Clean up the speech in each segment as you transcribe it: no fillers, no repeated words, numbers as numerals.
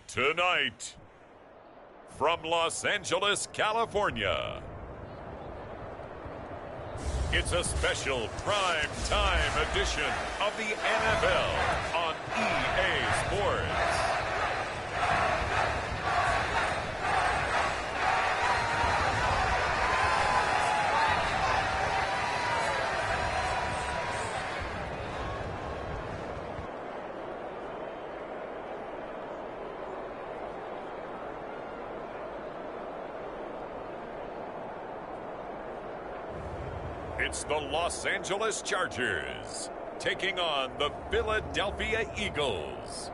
Tonight, from Los Angeles, California, it's a special prime time edition of the NFL on EA Sports. It's the Los Angeles Chargers taking on the Philadelphia Eagles.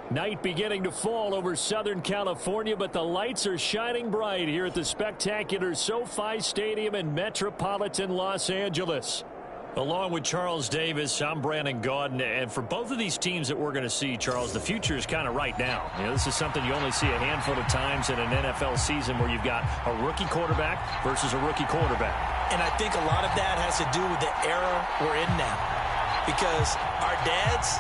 Night beginning to fall over Southern California, but the lights are shining bright here at the spectacular SoFi Stadium in metropolitan Los Angeles. Along with Charles Davis, I'm Brandon Gaudin, and for both of these teams that we're going to see, Charles, the future is kind of right now. You know, this is something you only see a handful of times in an NFL season where you've got a rookie quarterback versus a rookie quarterback. And I think a lot of that has to do with the era we're in now. Because our dads,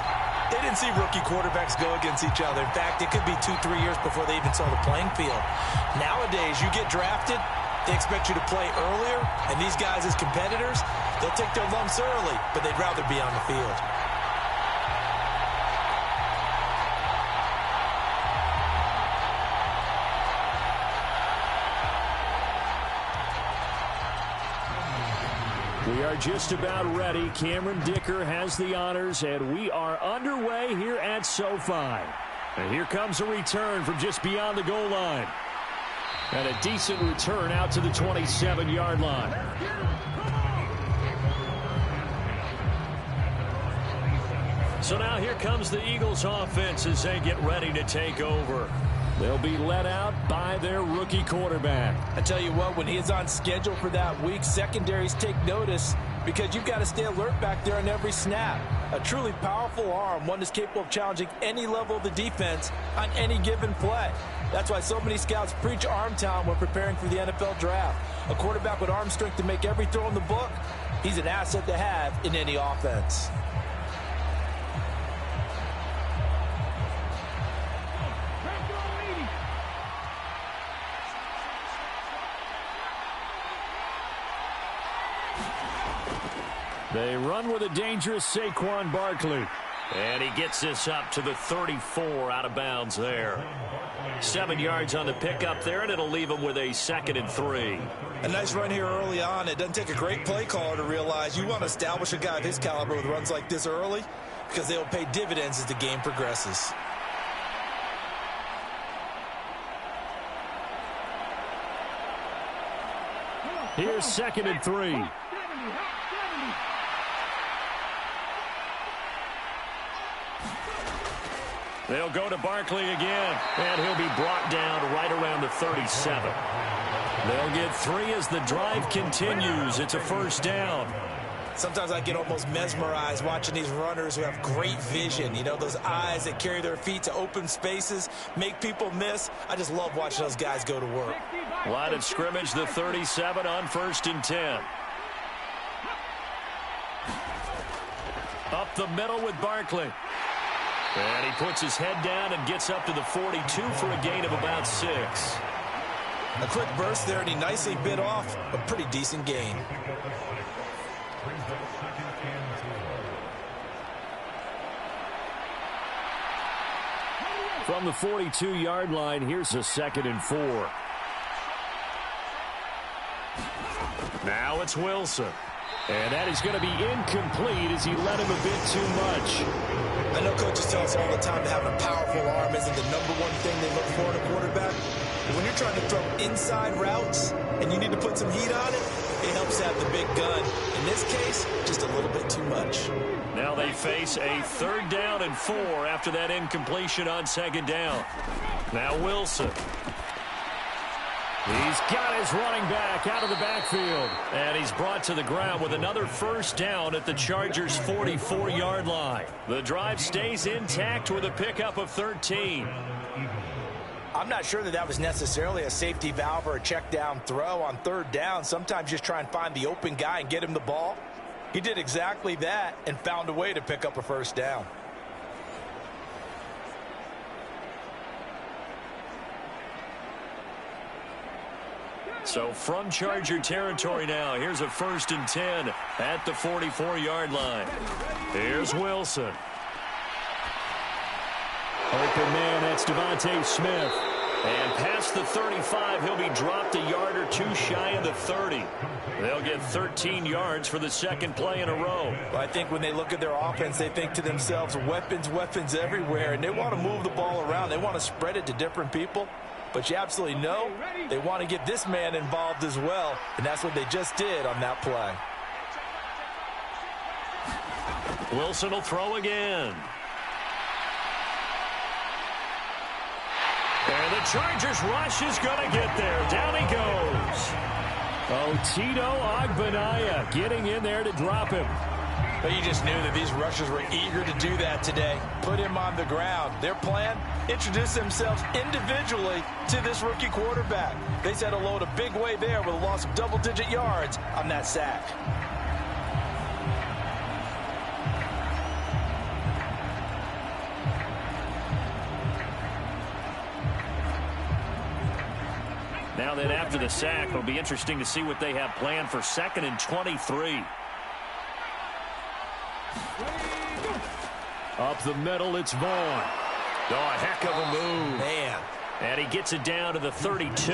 they didn't see rookie quarterbacks go against each other. In fact, it could be 2-3 years before they even saw the playing field. Nowadays, you get drafted, they expect you to play earlier, and these guys as competitors, they'll take their lumps early, but they'd rather be on the field. We are just about ready. Cameron Dicker has the honors, and we are underway here at SoFi. And here comes a return from just beyond the goal line. And a decent return out to the 27-yard line. So now here comes the Eagles offense as they get ready to take over. They'll be led out by their rookie quarterback. I tell you what, when he is on schedule for that week, secondaries take notice because you've got to stay alert back there on every snap. A truly powerful arm, one that's capable of challenging any level of the defense on any given play. That's why so many scouts preach arm talent when preparing for the NFL draft. A quarterback with arm strength to make every throw in the book, he's an asset to have in any offense. They run with a dangerous Saquon Barkley. And he gets this up to the 34 out of bounds there. 7 yards on the pickup there, and it'll leave him with a 2nd and 3. A nice run here early on. It doesn't take a great play caller to realize you want to establish a guy of his caliber with runs like this early because they will pay dividends as the game progresses. Here's 2nd and 3. They'll go to Barkley again, and he'll be brought down right around the 37. They'll get 3 as the drive continues. It's a first down. Sometimes I get almost mesmerized watching these runners who have great vision. You know, those eyes that carry their feet to open spaces, make people miss. I just love watching those guys go to work. Line of scrimmage, the 37 on 1st and 10. Up the middle with Barkley. And he puts his head down and gets up to the 42 for a gain of about 6. A quick burst there, and he nicely bit off a pretty decent gain. From the 42-yard line, here's a 2nd and 4. Now it's Wilson. And that is going to be incomplete as he led him a bit too much. I know coaches tell us all the time that having a powerful arm isn't the #1 thing they look for in a quarterback. But when you're trying to throw inside routes and you need to put some heat on it, it helps have the big gun. In this case, just a little bit too much. Now they face a 3rd down and 4 after that incompletion on 2nd down. Now Wilson. He's got his running back out of the backfield. And he's brought to the ground with another first down at the Chargers' 44-yard line. The drive stays intact with a pickup of 13. I'm not sure that was necessarily a safety valve or a check down throw on 3rd down. Sometimes just try and find the open guy and get him the ball. He did exactly that and found a way to pick up a first down. So from Charger territory now, here's a 1st and 10 at the 44-yard line. Here's Wilson. Open man, that's Devontae Smith. And past the 35, he'll be dropped a yard or two shy of the 30. They'll get 13 yards for the second play in a row. Well, I think when they look at their offense, they think to themselves, weapons, weapons everywhere, and they want to move the ball around. They want to spread it to different people. But you absolutely know they want to get this man involved as well, and that's what they just did on that play. Wilson will throw again. And the Chargers rush is going to get there. Down he goes. Tito Agbanaya getting in there to drop him. But you just knew that these rushers were eager to do that today. Put him on the ground. Their plan, introduce themselves individually to this rookie quarterback. They said hello in a big way there with a loss of double-digit yards on that sack. Now then, after the sack, it'll be interesting to see what they have planned for 2nd and 23. Up the middle, it's Vaughn. Oh, a heck of a move. Man. And he gets it down to the 32.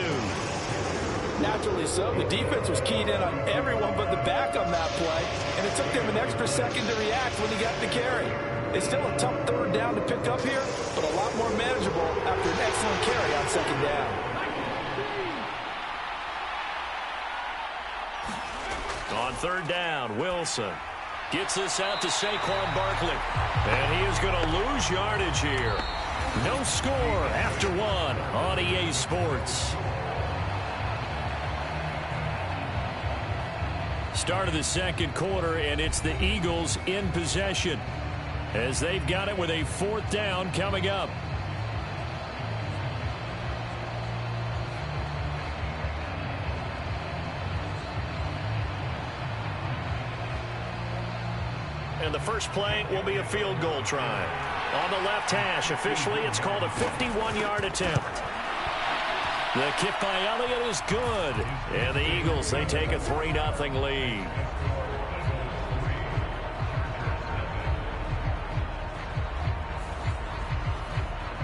Naturally so. The defense was keyed in on everyone but the back on that play, and it took them an extra second to react when he got the carry. It's still a tough 3rd down to pick up here, but a lot more manageable after an excellent carry on 2nd down. On 3rd down, Wilson gets this out to Saquon Barkley. And he is going to lose yardage here. No score after 1 on EA Sports. Start of the 2nd quarter, and it's the Eagles in possession as they've got it with a 4th down coming up. And the first play will be a field goal try. On the left hash, officially, it's called a 51-yard attempt. The kick by Elliott is good. And the Eagles, they take a 3-0 lead.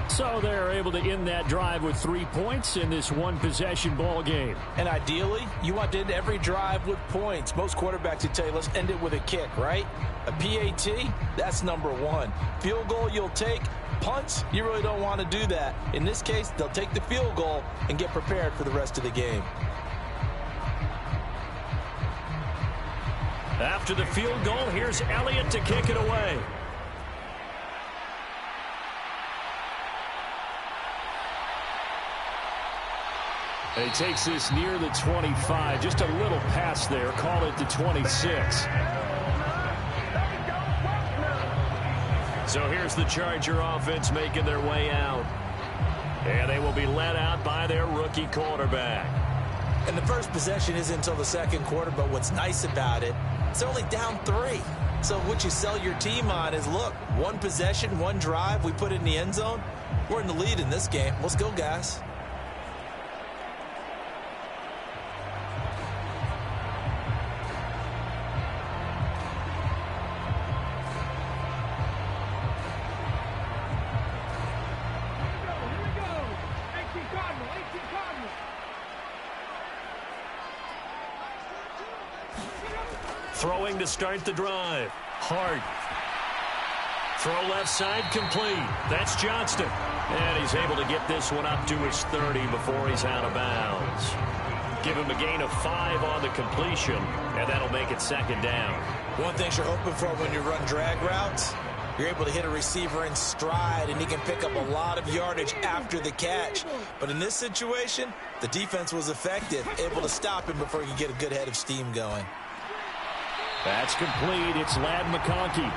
So they're able to end that drive with 3 points in this one-possession ball game. And ideally, you want to end every drive with points. Most quarterbacks would tell you, let's end it with a kick, right? A PAT, that's number 1. Field goal you'll take. Punts, you really don't want to do that. In this case, they'll take the field goal and get prepared for the rest of the game. After the field goal, here's Elliott to kick it away. He takes this near the 25. Just a little pass there. Call it the 26. So here's the Charger offense making their way out. And they will be led out by their rookie quarterback. And the first possession isn't until the 2nd quarter, but what's nice about it, it's only down 3. So what you sell your team on is, look, 1 possession, 1 drive, we put it in the end zone. We're in the lead in this game. Let's go, guys. Throwing to start the drive. Hart. Throw left side complete. That's Johnston. And he's able to get this one up to his 30 before he's out of bounds. Give him a gain of 5 on the completion, and that'll make it 2nd down. One thing you're hoping for when you run drag routes, you're able to hit a receiver in stride, and he can pick up a lot of yardage after the catch. But in this situation, the defense was effective, able to stop him before he could get a good head of steam going. That's complete. It's Ladd McConkey.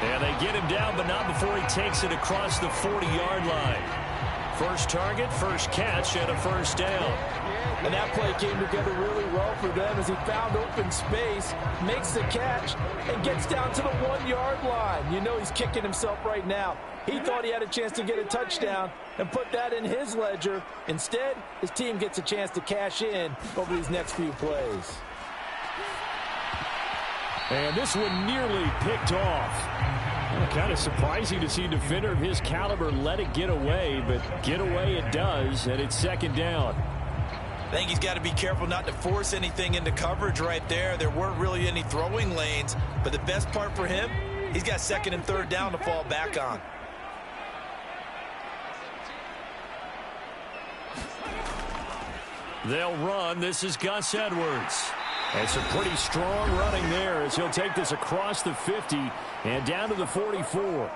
And they get him down, but not before he takes it across the 40-yard line. First target, first catch, and a first down. And that play came together really well for them as he found open space, makes the catch, and gets down to the 1-yard line. You know he's kicking himself right now. He thought he had a chance to get a touchdown and put that in his ledger. Instead, his team gets a chance to cash in over these next few plays. And this one nearly picked off. Kind of surprising to see a defender of his caliber let it get away, but get away it does, and it's second down. I think he's got to be careful not to force anything into coverage right there. There weren't really any throwing lanes, but the best part for him, he's got second and third down to fall back on. They'll run. This is Gus Edwards. And some pretty strong running there as he'll take this across the 50 and down to the 44.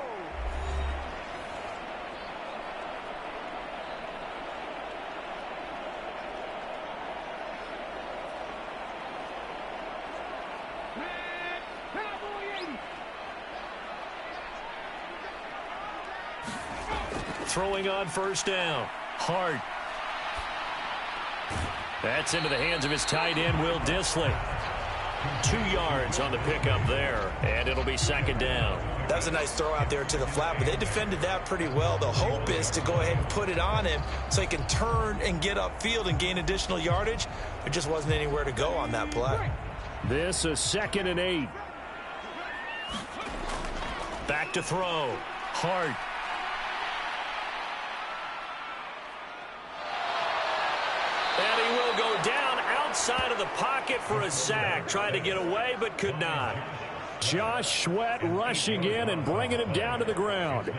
Throwing on first down. Hart. That's into the hands of his tight end, Will Dissly. 2 yards on the pickup there, and it'll be second down. That was a nice throw out there to the flat, but they defended that pretty well. The hope is to go ahead and put it on him so he can turn and get upfield and gain additional yardage. There just wasn't anywhere to go on that play. This is 2nd and 8. Back to throw. Hart. And he will go down outside of the pocket for a sack. Tried to get away, but could not. Josh Sweat rushing in and bringing him down to the ground.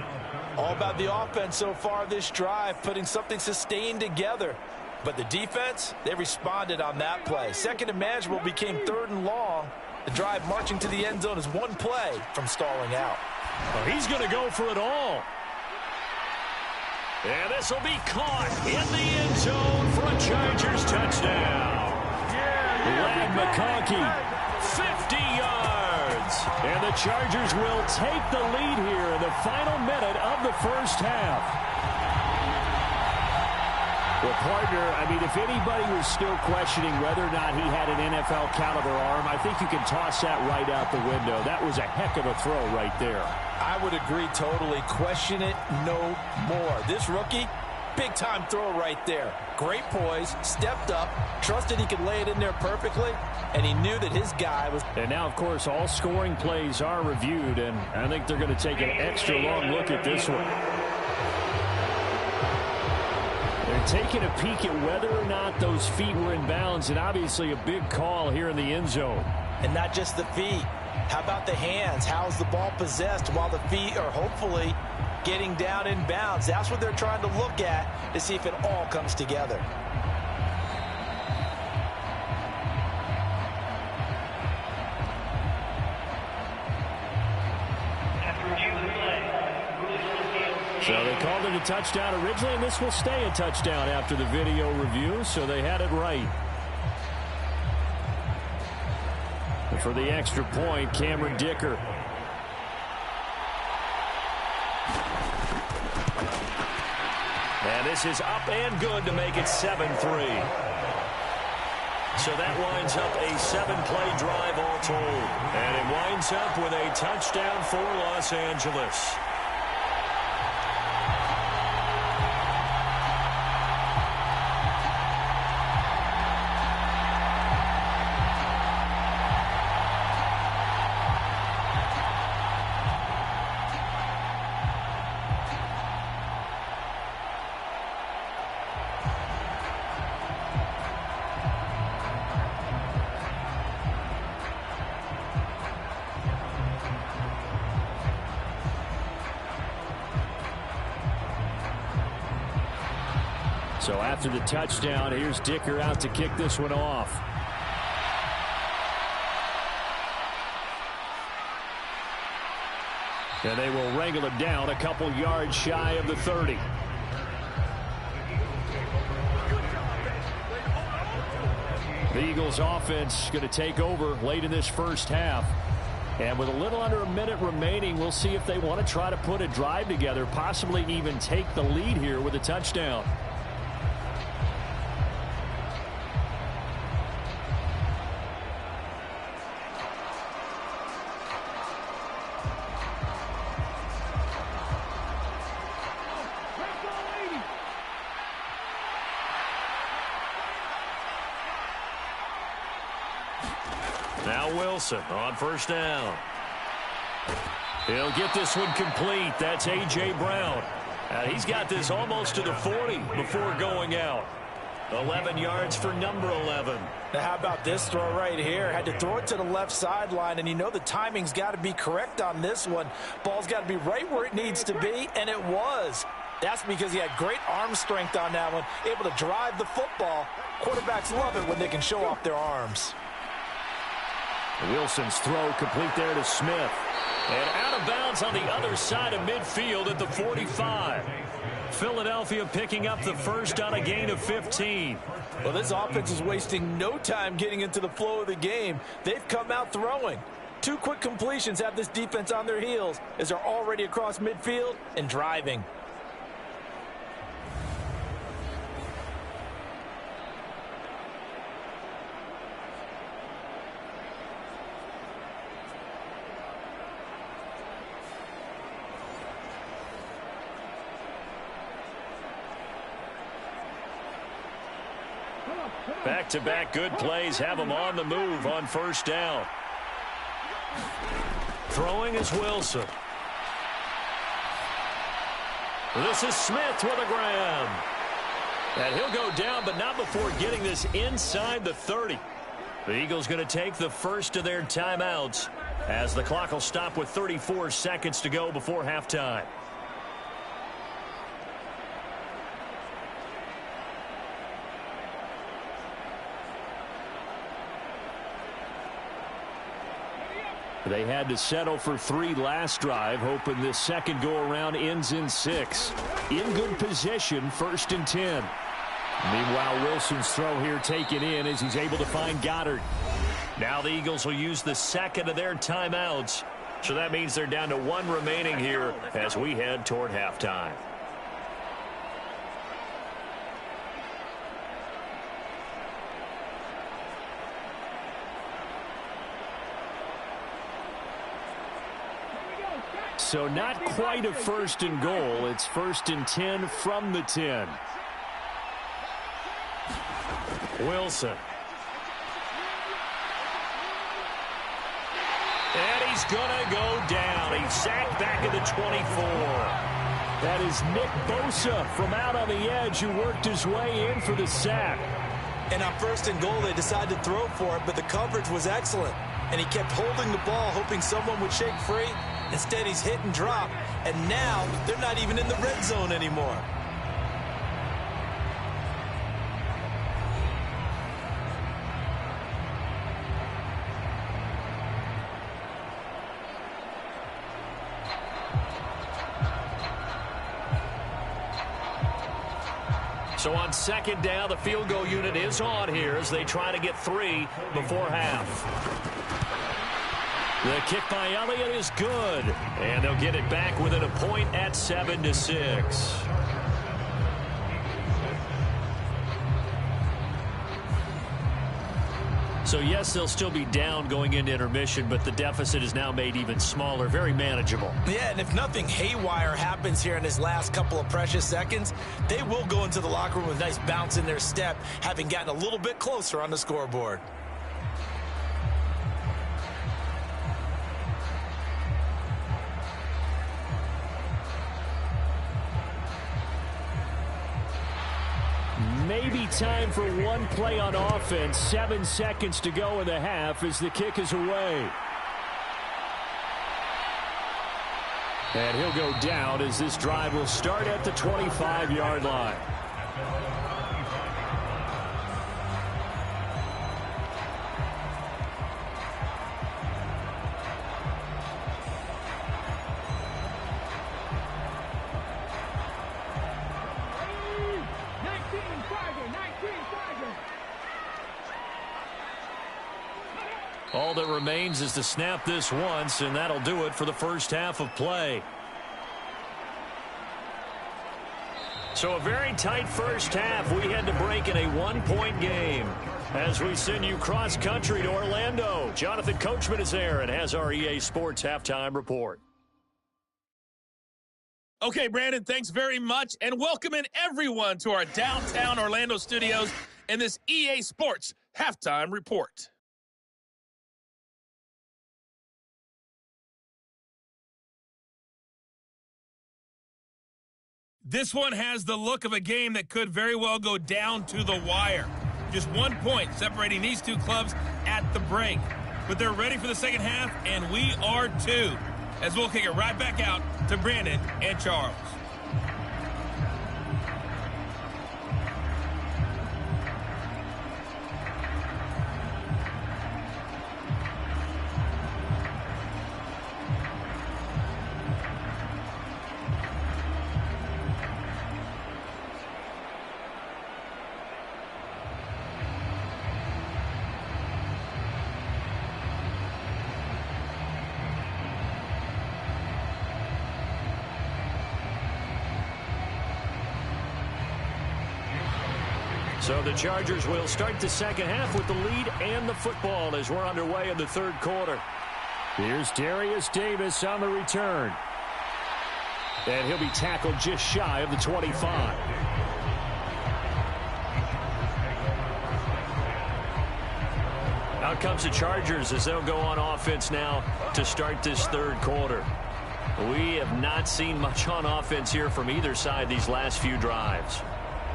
All about the offense so far this drive, putting something sustained together. But the defense, they responded on that play. Second and manageable became 3rd and long. The drive marching to the end zone is one play from stalling out. Well, he's going to go for it all. And this will be caught in the end zone for a Chargers touchdown. Lad McConkey, 50 yards. And the Chargers will take the lead here in the final minute of the first half. Well, partner, I mean, if anybody was still questioning whether or not he had an NFL caliber arm, I think you can toss that right out the window. That was a heck of a throw right there. I would agree totally. Question it no more. This rookie, big-time throw right there. Great poise, stepped up, trusted he could lay it in there perfectly, and he knew that his guy was... And now, of course, all scoring plays are reviewed, and I think they're going to take an extra long look at this one. They're taking a peek at whether or not those feet were in bounds, and obviously a big call here in the end zone. And not just the feet. How about the hands? How's the ball possessed while the feet are hopefully getting down in bounds? That's what they're trying to look at to see if it all comes together. So they called it a touchdown originally, and this will stay a touchdown after the video review, so they had it right. And for the extra point, Cameron Dicker. And this is up and good to make it 7-3. So that winds up a 7-play drive all told. And it winds up with a touchdown for Los Angeles. So after the touchdown, here's Dicker out to kick this one off. And they will wrangle him down a couple yards shy of the 30. The Eagles offense going to take over late in this first half. And with a little under a minute remaining, we'll see if they want to try to put a drive together, possibly even take the lead here with a touchdown. Now Wilson on first down. He'll get this one complete. That's A.J. Brown. He's got this almost to the 40 before going out. 11 yards for number 11. Now how about this throw right here? Had to throw it to the left sideline, and you know the timing's got to be correct on this one. Ball's got to be right where it needs to be, and it was. That's because he had great arm strength on that one, able to drive the football. Quarterbacks love it when they can show off their arms. Wilson's throw complete there to Smith. And out of bounds on the other side of midfield at the 45. Philadelphia picking up the first on a gain of 15. Well, this offense is wasting no time getting into the flow of the game. They've come out throwing. 2 quick completions have this defense on their heels as they're already across midfield and driving. Back-to-back good plays have them on the move on first down. Throwing is Wilson. This is Smith with a grab. And he'll go down, but not before getting this inside the 30. The Eagles going to take the first of their timeouts as the clock will stop with 34 seconds to go before halftime. They had to settle for 3 last drive, hoping this second go-around ends in 6. In good position, 1st and 10. Meanwhile, Wilson's throw here taken in as he's able to find Goddard. Now the Eagles will use the second of their timeouts. So that means they're down to 1 remaining here as we head toward halftime. So not quite a 1st and goal. It's 1st and 10 from the 10. Wilson. And he's going to go down. He's sacked back at the 24. That is Nick Bosa from out on the edge who worked his way in for the sack. And on 1st and goal, they decided to throw for it, but the coverage was excellent. And he kept holding the ball, hoping someone would shake free. Instead, he's hit and drop. And now, they're not even in the red zone anymore. So on 2nd down, the field goal unit is on here as they try to get 3 before half. The kick by Elliott is good, and they'll get it back within a point at 7-6. So yes, they'll still be down going into intermission, but the deficit is now made even smaller, very manageable. Yeah, and if nothing haywire happens here in his last couple of precious seconds, they will go into the locker room with a nice bounce in their step, having gotten a little bit closer on the scoreboard. Maybe time for one play on offense. 7 seconds to go in the half as the kick is away. And he'll go down as this drive will start at the 25-yard line. All that remains is to snap this once, and that'll do it for the first half of play. So a very tight first half. We had to break in a one-point game. As we send you cross-country to Orlando, Jonathan Coachman is there and has our EA Sports halftime report. Okay, Brandon, thanks very much, and welcome in everyone to our downtown Orlando studios and this EA Sports halftime report. This one has the look of a game that could very well go down to the wire. Just 1 point separating these two clubs at the break. But they're ready for the second half, and we are too. As we'll kick it right back out to Brandon and Charles. So the Chargers will start the second half with the lead and the football as we're underway in the third quarter. Here's Darius Davis on the return. And he'll be tackled just shy of the 25. Out comes the Chargers as they'll go on offense now to start this third quarter. We have not seen much on offense here from either side these last few drives.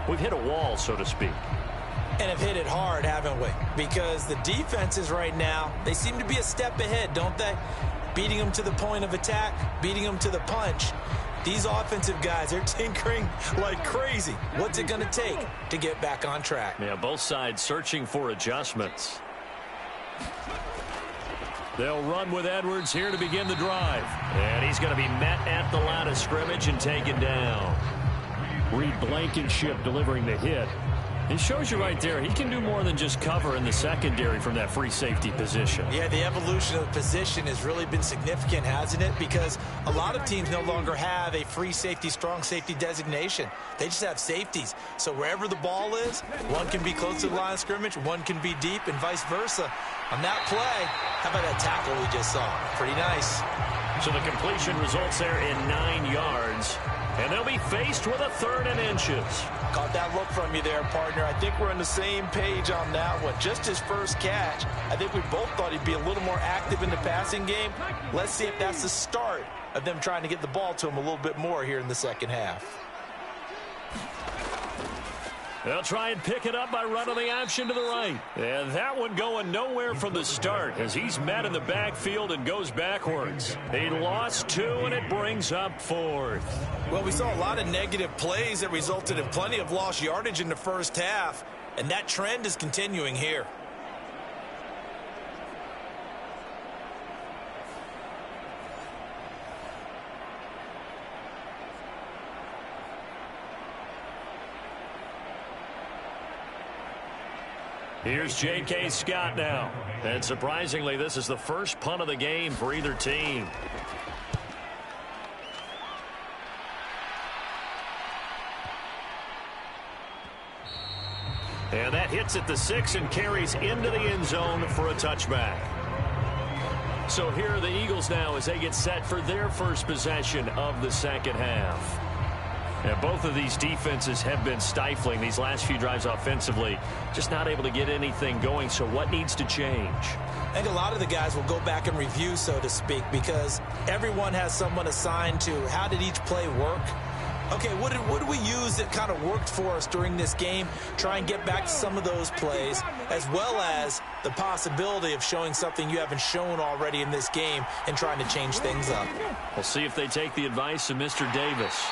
We've hit a wall, so to speak. And have hit it hard, haven't we? Because the defenses right now, they seem to be a step ahead, don't they? Beating them to the point of attack, beating them to the punch. These offensive guys, they're tinkering like crazy. What's it going to take to get back on track? Yeah, both sides searching for adjustments. They'll run with Edwards here to begin the drive. And he's going to be met at the line of scrimmage and taken down. Reed Blankenship delivering the hit. It shows you right there, he can do more than just cover in the secondary from that free safety position. Yeah, the evolution of the position has really been significant, hasn't it? Because a lot of teams no longer have a free safety, strong safety designation. They just have safeties. So wherever the ball is, one can be close to the line of scrimmage, one can be deep, and vice versa. On that play, how about that tackle we just saw? Pretty nice. So the completion results there in 9 yards. And they'll be faced with a 3rd and inches. Caught that look from you there, partner. I think we're on the same page on that one. Just his first catch. I think we both thought he'd be a little more active in the passing game. Let's see if that's the start of them trying to get the ball to him a little bit more here in the second half. They'll try and pick it up by running the option to the right. And that one going nowhere from the start as he's met in the backfield and goes backwards. He lost 2, and it brings up 4th. Well, we saw a lot of negative plays that resulted in plenty of lost yardage in the first half, and that trend is continuing here. Here's J.K. Scott now. And surprisingly, this is the first punt of the game for either team. And that hits at the 6 and carries into the end zone for a touchback. So here are the Eagles now as they get set for their first possession of the second half. And both of these defenses have been stifling these last few drives offensively. Just not able to get anything going. So what needs to change? I think a lot of the guys will go back and review, so to speak, because everyone has someone assigned to how did each play work. Okay, what did we use that kind of worked for us during this game? Try and get back to some of those plays, as well as the possibility of showing something you haven't shown already in this game and trying to change things up. We'll see if they take the advice of Mr. Davis.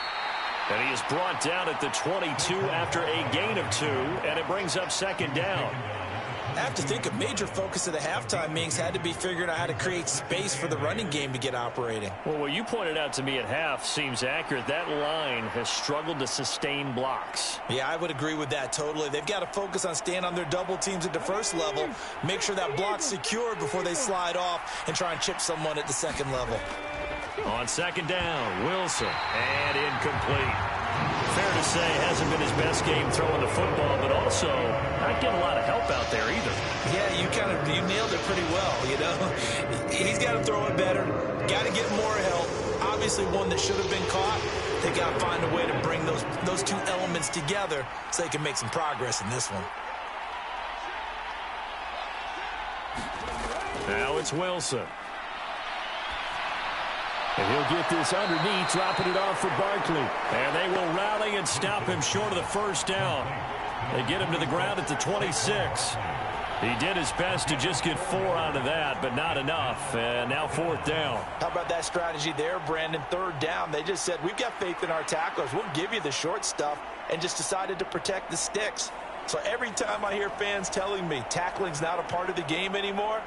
And he is brought down at the 22 after a gain of 2, and it brings up second down. I have to think a major focus of the halftime meetings had to be figuring out how to create space for the running game to get operating. Well, what you pointed out to me at half seems accurate. That line has struggled to sustain blocks. Yeah, I would agree with that totally. They've got to focus on staying on their double teams at the first level, make sure that block's secured before they slide off and try and chip someone at the second level. On second down, Wilson, and incomplete. Fair to say, hasn't been his best game throwing the football, but also not getting a lot of help out there either. Yeah, you nailed it pretty well, you know. He's got to throw it better, got to get more help. Obviously one that should have been caught. They got to find a way to bring those two elements together so they can make some progress in this one. Now it's Wilson. And he'll get this underneath, dropping it off for Barkley. And they will rally and stop him short of the first down. They get him to the ground at the 26. He did his best to just get 4 out of that, but not enough. And now 4th down. How about that strategy there, Brandon? 3rd down. They just said, we've got faith in our tacklers. We'll give you the short stuff, and just decided to protect the sticks. So every time I hear fans telling me tackling's not a part of the game anymore,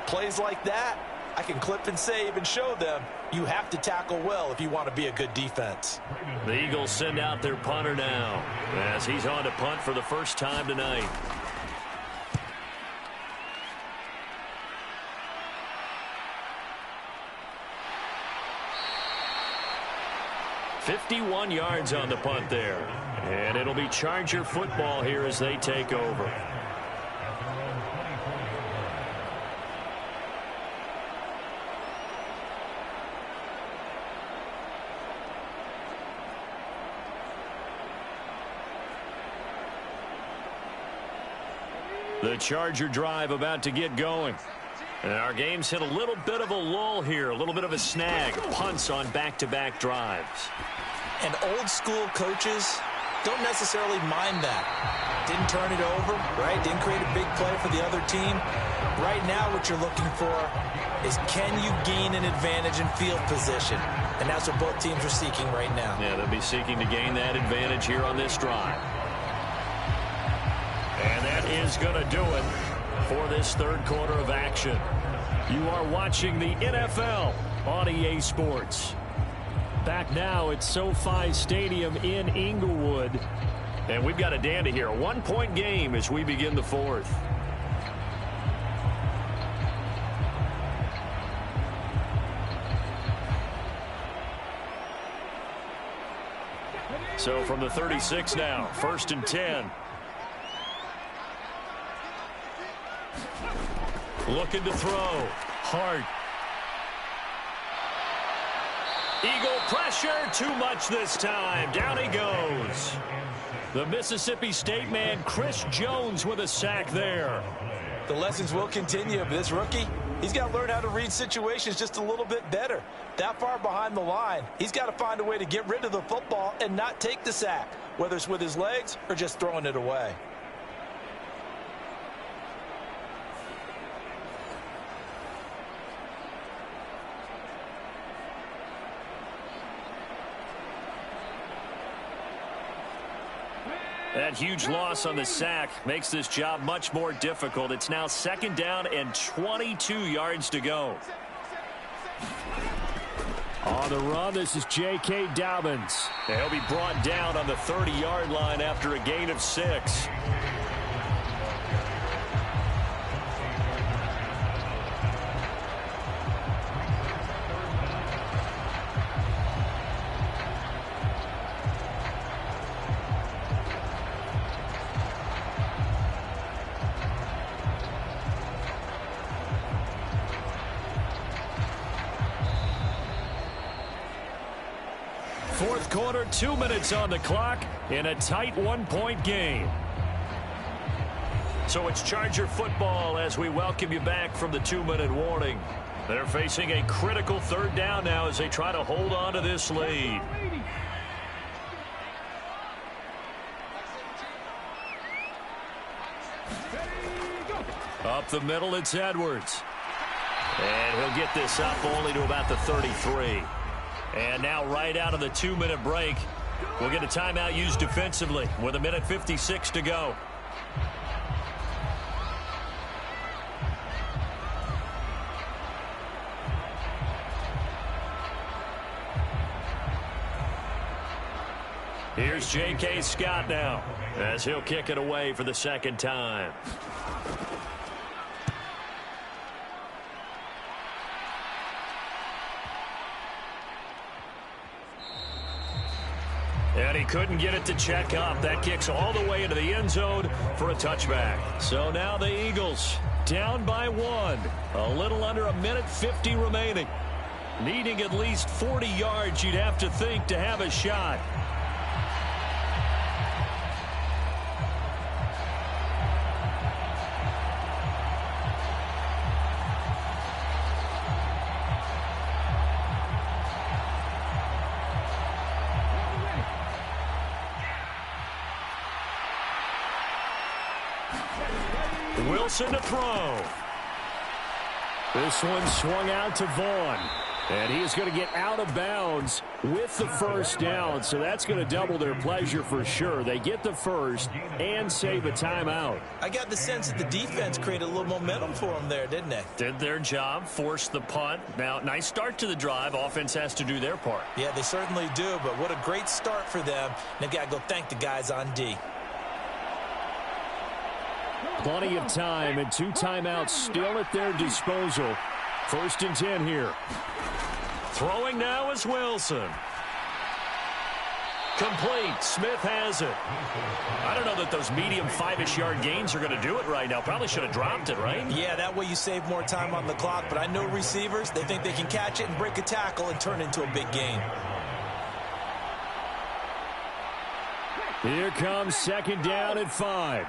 plays like that, I can clip and save and show them you have to tackle well if you want to be a good defense. The Eagles send out their punter now as he's on to punt for the first time tonight. "51 yards on the punt there. And it'll be Charger football here as they take over. The Charger drive about to get going. And our game's hit a little bit of a lull here, a little bit of a snag. Punts on back-to-back drives. And old school coaches don't necessarily mind that. Didn't turn it over, right? Didn't create a big play for the other team. Right now what you're looking for is, can you gain an advantage in field position? And that's what both teams are seeking right now. Yeah, they'll be seeking to gain that advantage here on this drive. And that is going to do it for this 3rd quarter of action. You are watching the NFL on EA Sports. Back now at SoFi Stadium in Inglewood. And we've got a dandy here. A 1-point game as we begin the 4th. So from the 36 now, 1st and 10. Looking to throw. Hart. Eagle pressure. Too much this time. Down he goes. The Mississippi State man, Chris Jones, with a sack there. The lessons will continue, but this rookie, he's got to learn how to read situations just a little bit better. That far behind the line, he's got to find a way to get rid of the football and not take the sack, whether it's with his legs or just throwing it away. That huge loss on the sack makes this job much more difficult. It's now 2nd down and 22 yards to go. On the run, this is J.K. Dobbins. He'll be brought down on the 30-yard line after a gain of 6. Fourth quarter, 2 minutes on the clock in a tight 1-point game. So it's Charger football as we welcome you back from the 2-minute warning. They're facing a critical 3rd down now as they try to hold on to this lead. Up the middle, it's Edwards. And he'll get this up only to about the 33. And now right out of the 2-minute break, we'll get a timeout used defensively with 1:56 to go. Here's J.K. Scott now as he'll kick it away for the second time. And he couldn't get it to check up. That kicks all the way into the end zone for a touchback. So now the Eagles down by 1. A little under a minute 50 remaining. Needing at least 40 yards, you'd have to think, to have a shot. Wilson to throw. This one swung out to Vaughn. And he is going to get out of bounds with the first down. So that's going to double their pleasure for sure. They get the first and save a timeout. I got the sense that the defense created a little momentum for them there, didn't they? Did their job, forced the punt. Now, nice start to the drive. Offense has to do their part. Yeah, they certainly do. But what a great start for them. They've got to go thank the guys on D. Plenty of time and 2 timeouts still at their disposal. 1st and 10 here. Throwing now is Wilson. Complete. Smith has it. I don't know that those medium 5-ish yard gains are going to do it right now. Probably should have dropped it, right? Yeah, that way you save more time on the clock. But I know receivers, they think they can catch it and break a tackle and turn it into a big gain. Here comes 2nd down at 5.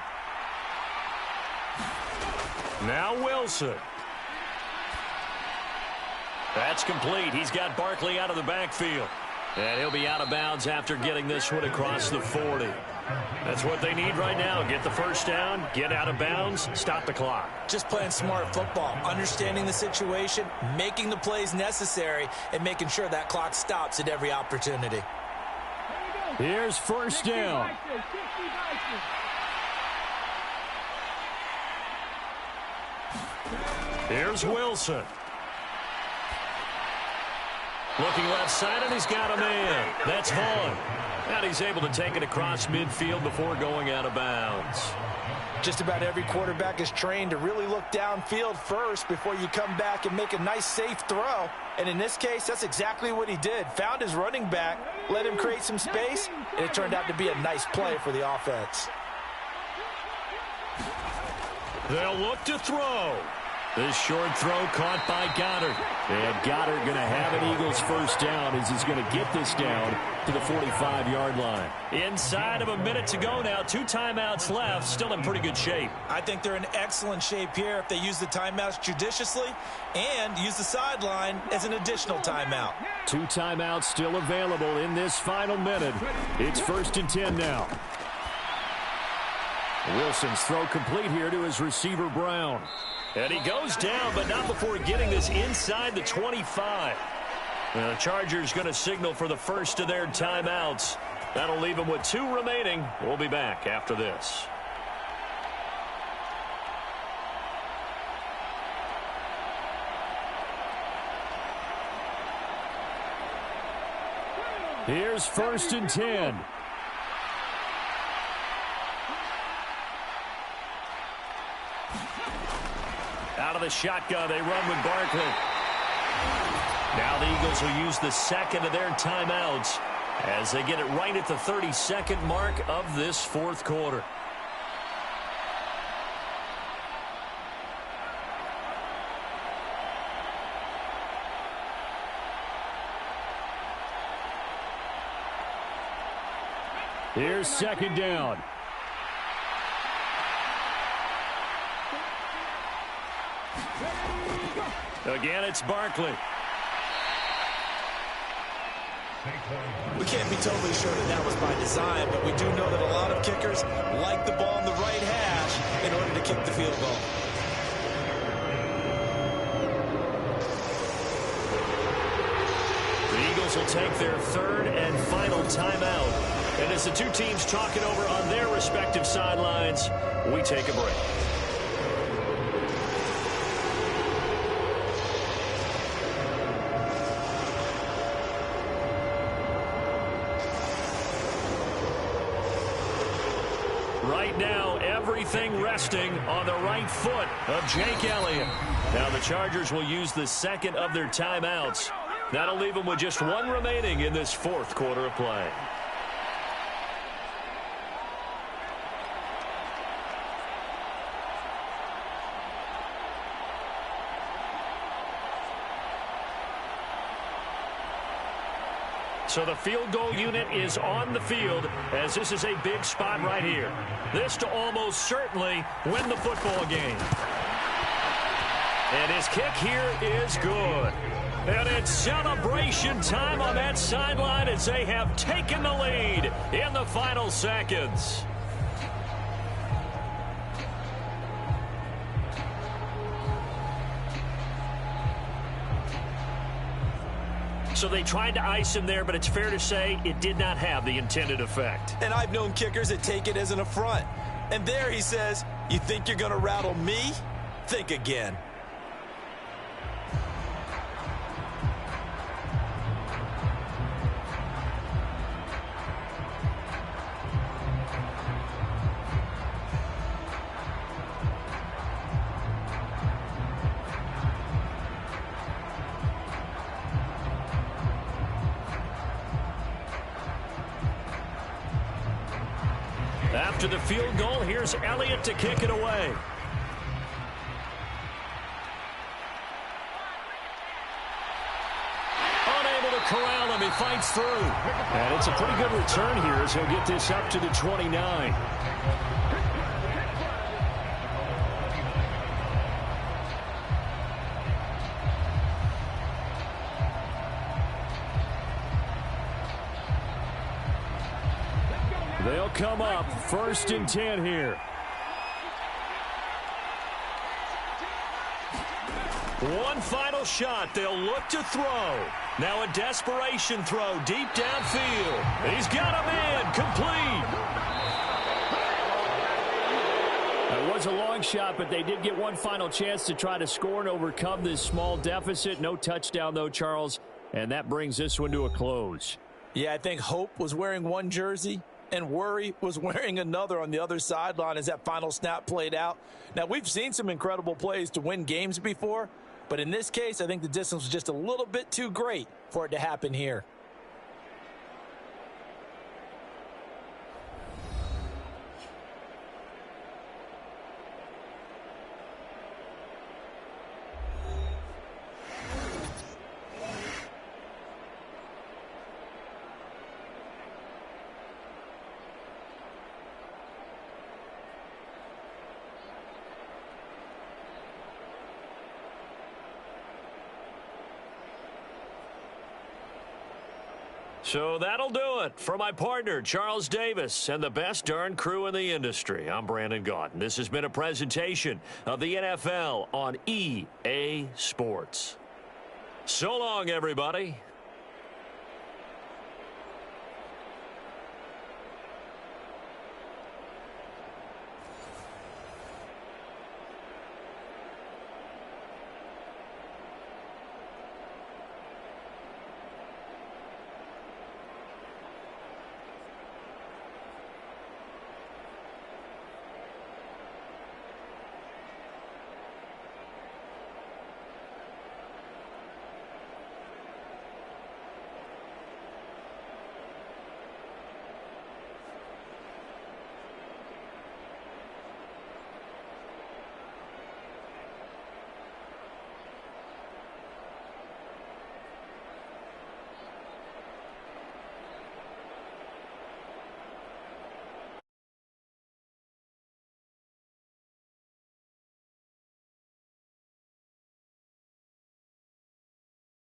Now Wilson. That's complete. He's got Barkley out of the backfield. And he'll be out of bounds after getting this one across the 40. That's what they need right now. Get the first down, get out of bounds, stop the clock. Just playing smart football, understanding the situation, making the plays necessary, and making sure that clock stops at every opportunity. Here's 1st down. Here's Wilson. Looking left side, and he's got a man. That's Vaughn. And he's able to take it across midfield before going out of bounds. Just about every quarterback is trained to really look downfield first before you come back and make a nice, safe throw. And in this case, that's exactly what he did. Found his running back, let him create some space, and it turned out to be a nice play for the offense. They'll look to throw. This short throw caught by Goddard. And Goddard going to have an Eagles first down as he's going to get this down to the 45-yard line. Inside of a minute to go now. 2 timeouts left. Still in pretty good shape. I think they're in excellent shape here if they use the timeouts judiciously and use the sideline as an additional timeout. 2 timeouts still available in this final minute. It's 1st and 10 now. Wilson's throw complete here to his receiver, Brown. And he goes down, but not before getting this inside the 25. And the Chargers going to signal for the first of their timeouts. That'll leave them with 2 remaining. We'll be back after this. Here's 1st and 10. Out of the shotgun, they run with Barkley. Now the Eagles will use the second of their timeouts as they get it right at the 32nd mark of this 4th quarter. Here's 2nd down. Again, it's Barkley. We can't be totally sure that that was by design, but we do know that a lot of kickers like the ball in the right hash in order to kick the field goal. The Eagles will take their 3rd and final timeout. And as the 2 teams talk it over on their respective sidelines, we take a break. everything resting on the right foot of Jake Elliott. Now the Chargers will use the second of their timeouts. That'll leave them with just one remaining in this fourth quarter of play. So the field goal unit is on the field as this is a big spot right here. This to almost certainly win the football game. And his kick here is good. And it's celebration time on that sideline as they have taken the lead in the final seconds. So they tried to ice him there, but it's fair to say it did not have the intended effect. And I've known kickers that take it as an affront. And there he says, you think you're going to rattle me? Think again. After the field goal, here's Elliott to kick it away. Unable to corral him. He fights through. And it's a pretty good return here as he'll get this up to the 29. They'll come up 1st and 10 here. One final shot. They'll look to throw. Now a desperation throw deep downfield. He's got him in. Complete. It was a long shot, but they did get one final chance to try to score and overcome this small deficit. No touchdown, though, Charles. And that brings this one to a close. Yeah, I think hope was wearing one jersey and worry was wearing another on the other sideline as that final snap played out. Now, we've seen some incredible plays to win games before, but in this case, I think the distance was just a little bit too great for it to happen here. So that'll do it for my partner, Charles Davis, and the best darn crew in the industry. I'm Brandon Gaudin. This has been a presentation of the NFL on EA Sports. So long, everybody.